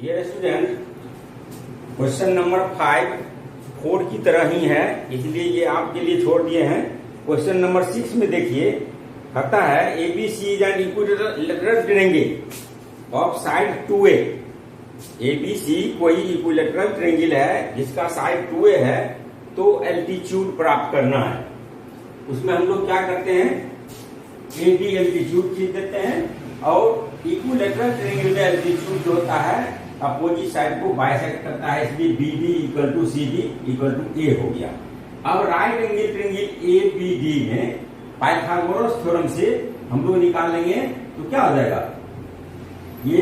Dear student, question number 5 4 की तरह ही है, इसलिए ये आपके लिए छोड़ दिए हैं। क्वेश्चन नंबर 6 में देखिए, कहता है ABC is an equilateral triangle of side 2a। ABC कोई इक्विलेटरल ट्रायंगल है जिसका साइड 2a है, तो एल्टीट्यूड प्राप्त करना है। उसमें हम लोग क्या करते हैं, एबी एल्टीट्यूड खींच देते हैं और इक्विलेटरल ट्रायंगल में एल्टीट्यूड जो होता है अपोजिट साइड को बाइसेक्ट करता है, इसलिए BD equal to CD equal to A हो गया। अब राइट एंगल ट्रायंगल एबीडी में पाइथागोरस थ्योरम से हम लोग निकाल लेंगे तो क्या हो जाएगा, ये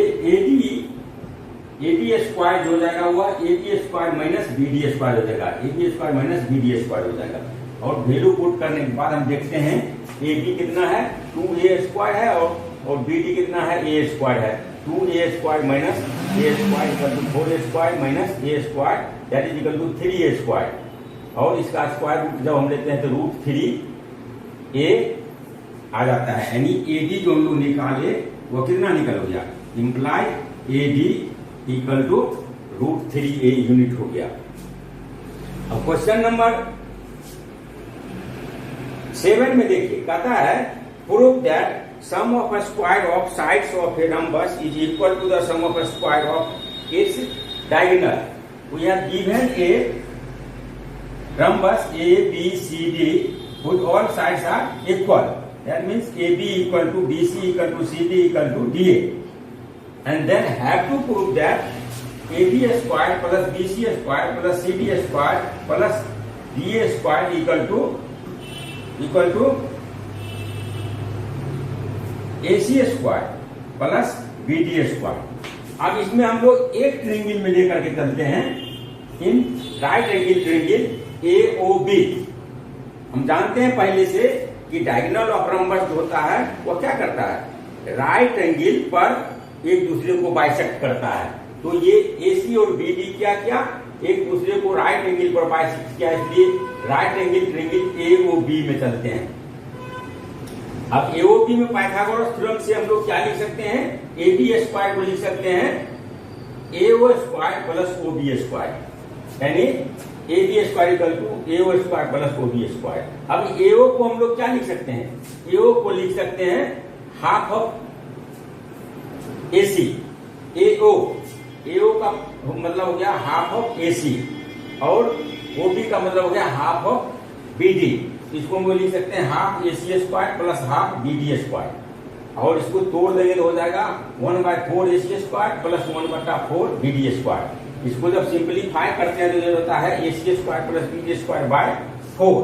एडी स्क्वायर जो हो जाएगा हुआ AB square minus BD square हो जाएगा, AB square minus BD square हो जाएगा। और वैल्यू पुट करने के बाद हम देखते हैं एबी कितना है 2a स्क्वायर है और बीडी कितना है a स्क्वायर है। 2a square minus a square equal to 4a square minus a square that is equal to 3a square. और इसका स्क्वायर रूट जब हम लेते हैं तो रूट 3a आ जाता है, यानी एडी जो हम लोग निकाले वो कितना निकल गया, imply AD equal to root 3a unit हो गया। अब क्वेश्चन नंबर 7 में देखिए, कहता है prove that sum of a square of sides of a rhombus is equal to the sum of a square of its diagonal. We have given a rhombus A, B, C, D whose all sides are equal. That means AB equal to BC equal to CD equal to DA. And then have to prove that AB square plus BC square plus CD square plus DA square equal to AC square plus BD square. अब इसमें हम लोग एक triangle में लेकर के चलते हैं, in right angle triangle AOB। हम जानते हैं पहले से कि डायगोनल ऑफ रम्बस जो होता है वो क्या करता है, राइट एंगल पर एक दूसरे को बाइसेक्ट करता है। तो ये AC और BD क्या किया, एक दूसरे को राइट एंगल पर बाइसेक्ट किया, इसलिए राइट एंगल ट्रायंगल AOB में चलते हैं। अब एओबी में पाइथागोरस थ्योरम से हम लोग क्या लिख सकते हैं, एबी स्क्वायर को लिख सकते हैं AO square plus OB square, यानी AB square equal to AO square plus OB square. अब एओ को हम लोग क्या लिख सकते हैं, एओ को लिख सकते हैं हाफ ऑफ एसी। एओ का मतलब हो गया हाफ ऑफ एसी और ओबी का मतलब हो गया हाफ ऑफ बीडी। इसको हम लिख सकते हैं half AC square plus half BD square, और इसको तोड़ देंगे तो हो जाएगा 1/4 AC square plus 1/4 BD square. इसको जब सिंपलीफाई करते हैं तो ये होता है AC square plus BD square by 4।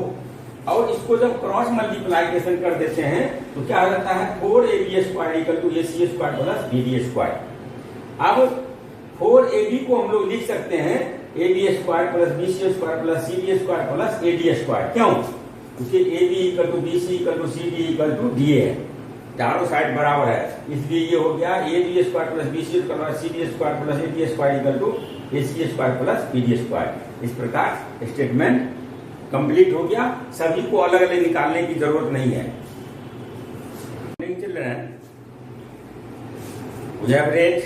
और इसको जब क्रॉस मल्टीप्लाइकेशन कर देते हैं तो क्या हो जाता है 4ab square equal to AC square plus BD square. अब 4ab को हम लोग लिख सकते हैं ab square plus BC square plus CD square plus AD square. क्यों, क्योंकि A B equal to B C equal to C D equal to D A है, चारों साइड बराबर है, इसलिए ये हो गया A B square plus B C square plus C D square plus A D square equal to A C square plus B D square. इस प्रकार स्टेटमेंट कंप्लीट हो गया, सभी को अलग अलग निकालने की जरूरत नहीं है। Children, we have read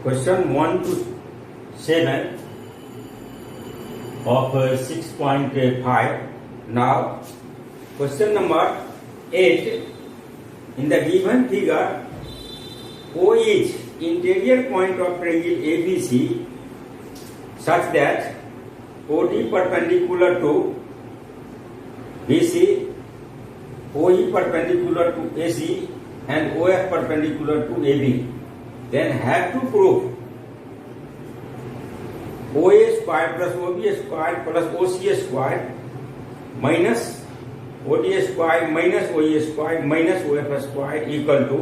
question 1 to 7 of 6.5. Now, question number 8. In the given figure, O is interior point of triangle ABC such that OD perpendicular to BC, OE perpendicular to AC, and OF perpendicular to AB. Then have to prove OA square plus OB square plus OC square minus OD square minus OE square minus OF square equal to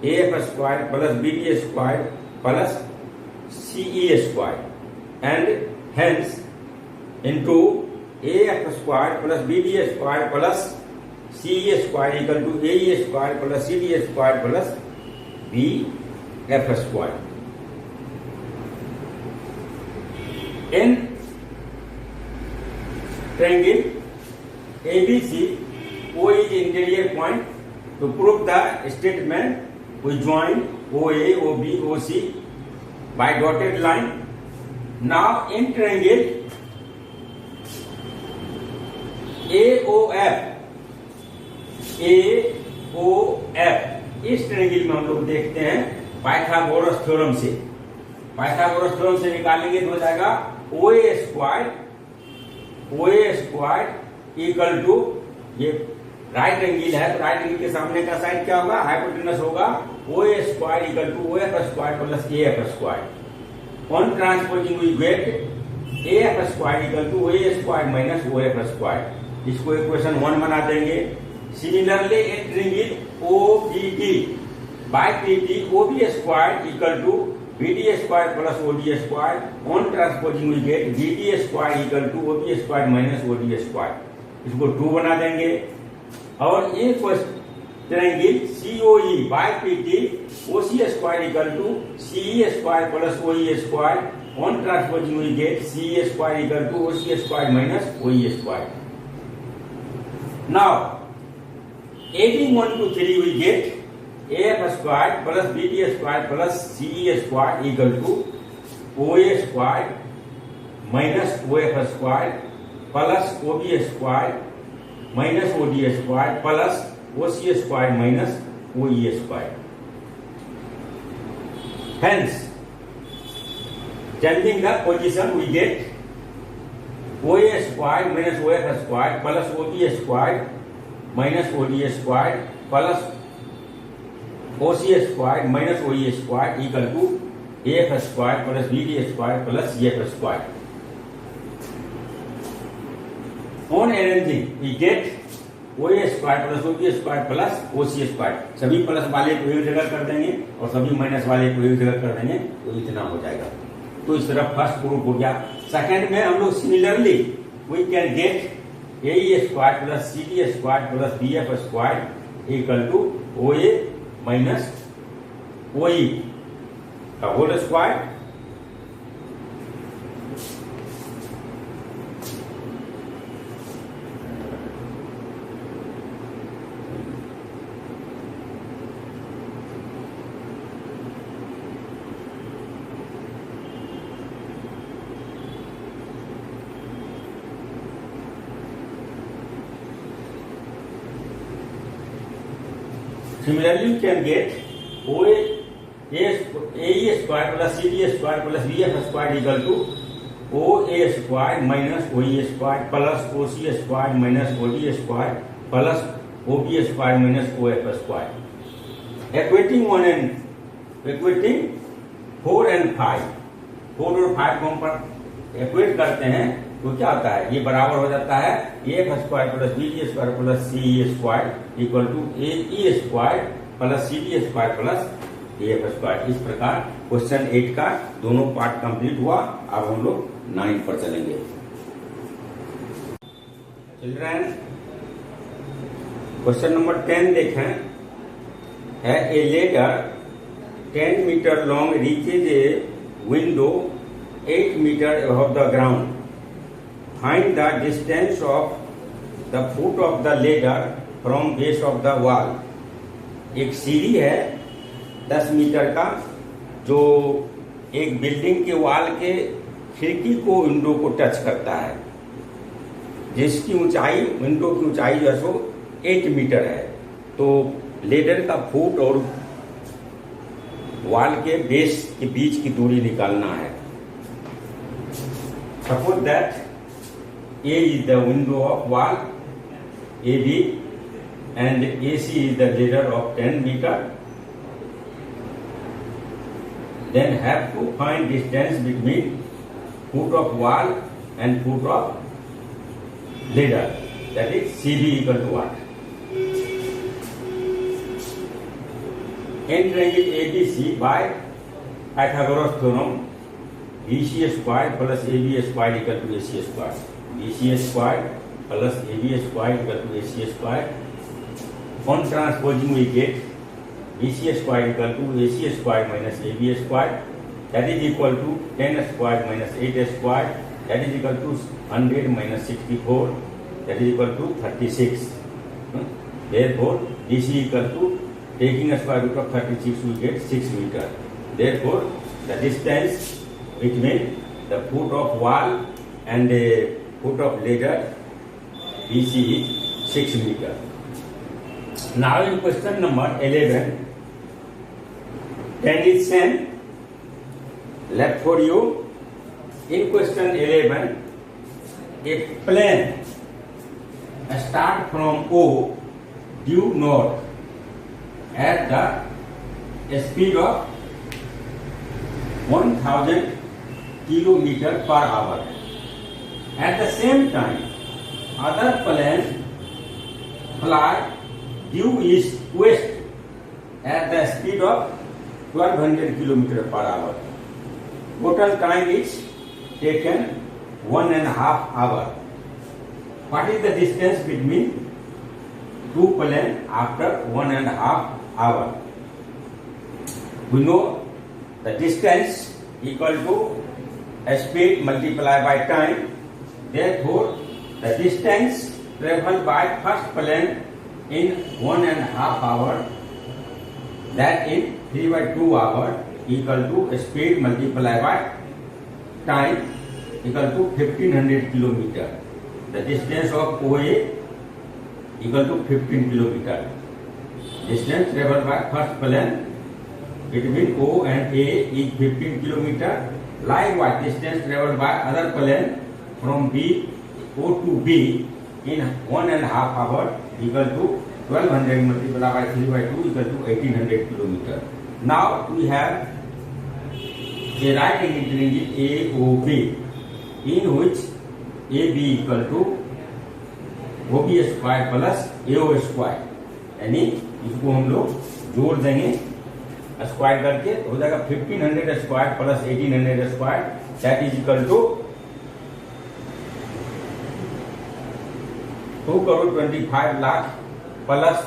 AF square plus BD square plus CE square, and hence into AF square plus BD square plus CE square equal to AE square plus CD square plus BF square. In triangle ABC, O is interior point. To prove the statement, we join OA, OB, OC by dotted line. Now in triangle AOF, इस triangle में हम लोग देखते हैं Pythagoras theorem से। Pythagoras theorem से निकालेंगे तो हो जाएगा OA स्क्वायर इक्वल टू, ये राइट एंगल है तो राइट एंगल के सामने का साइड क्या होगा, हाइपोटेनस होगा। OA square equal to OF square plus AF square. On transposing we get AF square equal to OA square minus OF square. इसको इक्वेशन 1 बना देंगे। Similarly in triangle OBD by PT OB square equal to BD square plus OD square. On transposing we get BD square equal to OB square minus OD square. इसको 2 बना देंगे। और in triangle COE by PT OC square equal to CE square plus OE square. On transposing we get CE square equal to OC square minus OE square. Now adding 1 to 3 we get AF square plus BD square plus CE square equal to OA square minus OF square plus OB square minus OD square plus OC square minus OE square. Hence, changing the position we get OA square minus OF square plus OB square minus OD square plus OC square minus OE square equal to AF square plus BD square plus CF square. On arranging, we get OA square plus OB square plus OC square. सभी plus वाले को एक जगह कर देंगे और सभी minus वाले को एक जगह कर देंगे तो इतना हो जाएगा। तो इस तरह फर्स्ट प्रूफ हो गया। सेकंड में हम लोग similarly we can get AE square plus CD square plus BF square equal to OA minus OE का whole square. Similarly, you can get AE square plus CD square plus BF square equal to OA square minus OE square plus OC square minus OD square plus OB square minus OF square. Equating 4 and 5, 4 और 5 को हम equate करते हैं तो क्या होता है, ये बराबर हो जाता है AF square plus BD square plus CE square equal to AE square plus CD square plus AF square. इस प्रकार क्वेश्चन 8 का दोनों पार्ट कंप्लीट हुआ। अब हम लोग 9 पर चलेंगे। चिल्ड्रन, क्वेश्चन नंबर 10 देखें। है a ladder 10 meter long reaches a window 8 meter above the ground. Find the distance of the foot of the ladder from base of the wall. एक सीढ़ी है 10 मीटर का जो एक बिल्डिंग के वॉल के खिड़की को विंडो को टच करता है, जिसकी ऊंचाई विंडो की ऊंचाई जो है सो 8 मीटर है। तो लेडर का फुट और वॉल के बेस के बीच की दूरी निकालना है। Suppose that A is the window of wall AB and AC is the ladder of 10 meter. Then have to find distance between foot of wall and foot of ladder. That is CB equal to what? In triangle ABC by Pythagoras theorem, BC square plus AB square equal to AC square. BC square plus AB square equal to AC square. On transposing we get BC square equal to AC square minus AB square. That is equal to 10 square minus 8 square. That is equal to 100 minus 64. That is equal to 36. Therefore, DC equal to taking a square root of 36 we get 6 meter. Therefore, the distance between the foot of wall and the foot of ladder BC is 6 meter. Now in question number 11, 10 is same left for you. In question 11, a plane start from O due north at the speed of 1000 kilometer per hour. At the same time, other plane fly due east west at the speed of 1200 kilometer per hour. Total time is taken 1.5 hours. What is the distance between two planes after 1.5 hours? We know the distance equal to speed multiplied by time. Therefore, the distance traveled by first plane in 1.5 hours, that in 3/2 hours, equal to speed multiplied by time equal to 1500 kilometer. The distance of OA equal to 15 kilometer. Distance traveled by first plane between O and A is 15 kilometer. Likewise, distance traveled by other plane from O to B in 1.5 hours equal to 1200 multiplied by 3/2 equal to 1800 kilometer. Now we have a right angle triangle AOB, in which AB equal to OB square plus AO square, यानी इसको हम लोग जोड़ देंगे square करके, हो जाएगा 1500 square plus 1800 square, that is equal to 2,25,00,000 plus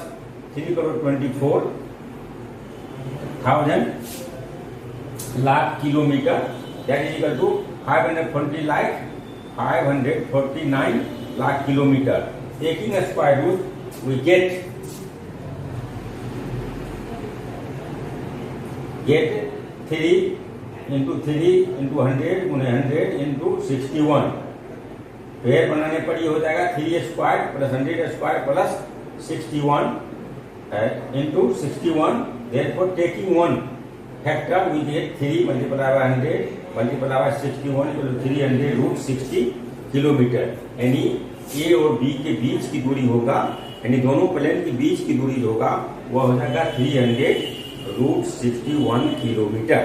3,24,000 lakh kilometre, that is equal to 549 lakh kilometer. Taking a square root, we get 3 into 3 into 100 गुने 100 into 61. पेयर बनाने पर ये हो जाएगा 3 square plus 100 square plus 61 into 61. Therefore, taking one factor, we get 3 multiplied by 100 multiplied by 61 equal to 300 root 60 kilometre. यानी ए और B के बीच की दूरी होगा, यानी दोनों प्लेन के बीच की दूरी होगा, वह हो जाएगा 300 root 61 किलोमीटर.